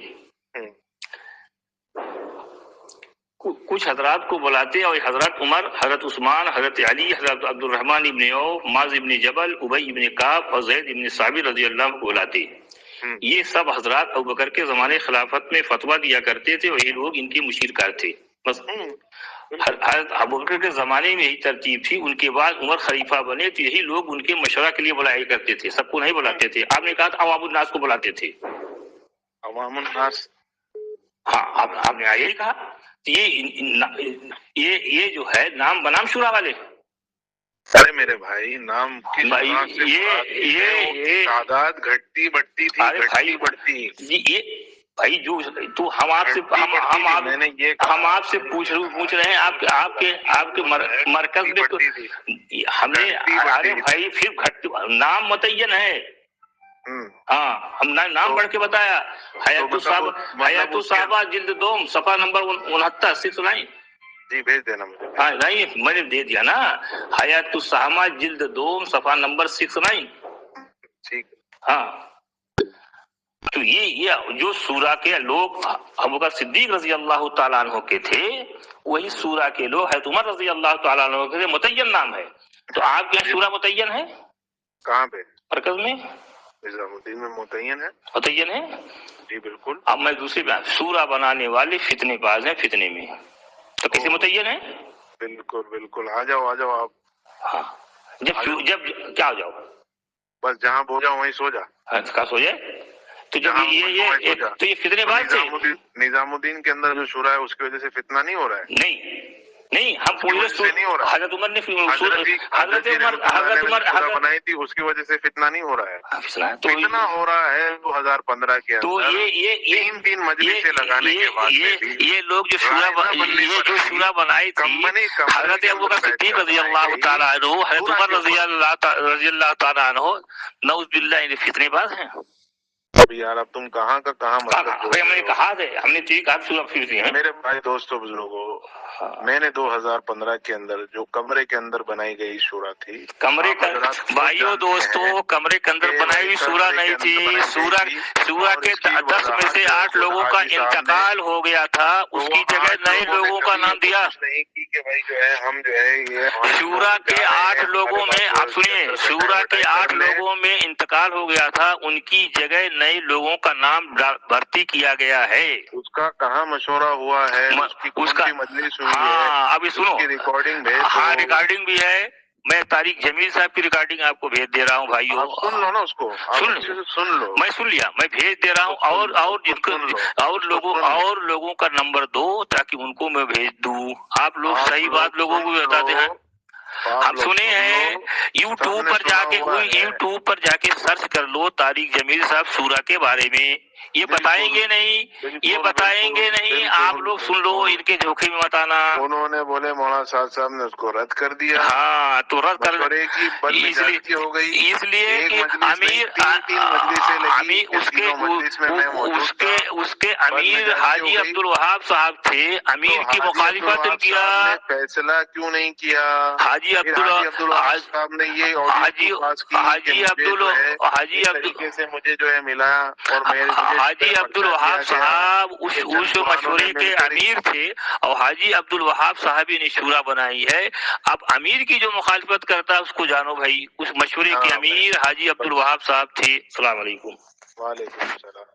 کچھ حضرات کو بلاتے، اور حضرت عمر، حضرت عثمان، حضرت علی، حضرت عبد الرحمن ابن عوف، معاذ ابن جبل، ابی ابن کعب اور زید ابن ثابت رضی اللہ عنہ کو بلاتے۔ یہ سب حضرات ابوبکر کے زمانے خلافت میں فتویٰ دیا کرتے تھے، وہی لوگ ان کے مشیر کار تھے۔ بس حضرت ابوبکر کے زمانے میں یہی ترتیب تھی، ان کے بعد عمر خلیفہ بنے تو یہی لوگ ان کے مشورہ کے لیے بلایا کرتے تھے، سب کو نہیں بلاتے تھے۔ آپ نے کہا تھا عوام الناس کو بلاتے تھے۔ عوام الناس، ہاں، آپ نے یہی کہا۔ یہ جو ہے نام بنام شورا والے۔ ارے میرے بھائی، نام کی تعداد گھٹتی بڑھتی تھی، بھائی جو تو ہم آپ سے پوچھ رہے ہیں، آپ کے مرکز میں ہم نے، ارے بھائی پھر نام متعین ہے۔ ہاں، ہم نام پڑھ کے بتایا، حیات الصحابہ جلد 2 صفحہ نمبر 69 6 جی بھیج دینا مجھے۔ ہاں، نہیں، میں نے دے دیا نا، حیات الصحابہ جلد 2 صفحہ نمبر 69۔ ٹھیک۔ ہاں، تو یہ جو سورہ کے لوگ ابوبکر صدیق رضی اللہ تعالیٰ عنہ کے تھے، وہی سورہ کے لوگ حضرت عمر رضی اللہ تعالیٰ عنہ کے متعین نام ہے۔ تو آپ کے یہاں سورہ متعین ہے کہاں پہ؟ مرکز میں نظام الدین میں متعین ہے۔ متعین ہے، جی بالکل۔ اب میں دوسری بات، سورہ بنانے والے فتنے باز ہیں، فتنے میں تو کیسے متعین ہے؟ بالکل، آ جاؤ آپ۔ ہاں، جب کیا ہو جاؤ، بس جہاں بو جاؤ وہیں سو جا۔ کا سو جائے، تو جب یہ فتنے باز تھے۔ نظام الدین کے اندر جو شورا ہے اس کی وجہ سے فتنہ نہیں ہو رہا ہے؟ نہیں، ہم پورے حضرت عمر نے حضرت عمر بنائی تھی، اس کی وجہ سے فتنہ نہیں ہو رہا ہے، فتنہ ہو رہا ہے 2015 کے اندر 3 مجلسیں لگانے کے بعد میں بھی۔ یہ لوگ جو شورا بنائی تھی، حضرت ابوبکر صدیق رضی اللہ تعالیٰ عنہ، حضرت عمر رضی اللہ تعالیٰ عنہ، نعوذ باللہ یہ فتنے باز ہیں۔ اب یار، اب تم کہاں کا کہاں مطلب؟ ہم نے کہا تھا، ہم نے کہا سورہ فتنے ہیں۔ میرے بھائی دوستو بزرگوں، میں نے 2015 کے اندر جو کمرے کے اندر بنائی گئی شورا تھی، کمرے کا بھائیو دوستو، کمرے کے اندر بنائی ہوئی سورہ نہیں تھی۔ سورہ کے 10 میں سے 8 لوگوں کا انتقال ہو گیا تھا، اس کی جگہ نئے لوگوں کا نام دیا۔ نہیں کی کہ بھائی جو ہے ہم جو ہے یہ سورہ کے 8 لوگوں میں، آپ سنیے، سورہ کے 8 لوگوں میں انتقال ہو گیا تھا، ان کی جگہ نئے لوگوں کا نام بھرتی کیا گیا ہے۔ اس کا کہاں مشورہ ہوا ہے، اس کی کون سی مجلس ہوئی ہے، ابھی سنو، ریکارڈنگ ہاں ریکارڈنگ بھی ہے، میں طارق جمیل صاحب کی ریکارڈنگ آپ کو بھیج دے رہا ہوں بھائیو، سن لو نا اس کو، سن لو، میں سن لیا، میں بھیج دے رہا ہوں، اور لوگوں کا نمبر دو تاکہ ان کو میں بھیج دوں، آپ لوگ صحیح بات لوگوں کو بتاتے ہیں، ہم سنے ہیں یوٹیوب پر جا کے سرچ کر لو طارق جمیل صاحب سورہ کے بارے میں، یہ بتائیں گے نہیں، آپ لوگ سن لو، ان کے دھوکے میں مت آنا۔ انہوں نے بولے مولانا صاحب نے اس کو رد کر دیا، ہاں تو رد کر ہو گئی، اس لیے کہ اس کے امیر حاجی عبد الوہاب صاحب تھے، امیر کی مخالفت کیا، فیصلہ کیوں نہیں کیا؟ حاجی عبد الوہاب صاحب نے یہ آڈیو پاس کی حاجی طریقے سے مجھے جو ہے ملا، اور حاجی عبد الوہاب صاحب اس مشورے کے امیر تھے، اور حاجی عبد الوہاب صاحب نے شورا بنائی ہے۔ اب امیر کی جو مخالفت کرتا ہے اس کو جانو بھائی، اس مشورے کے امیر حاجی عبد الوہاب صاحب تھے۔ السلام علیکم۔ وعلیکم السلام۔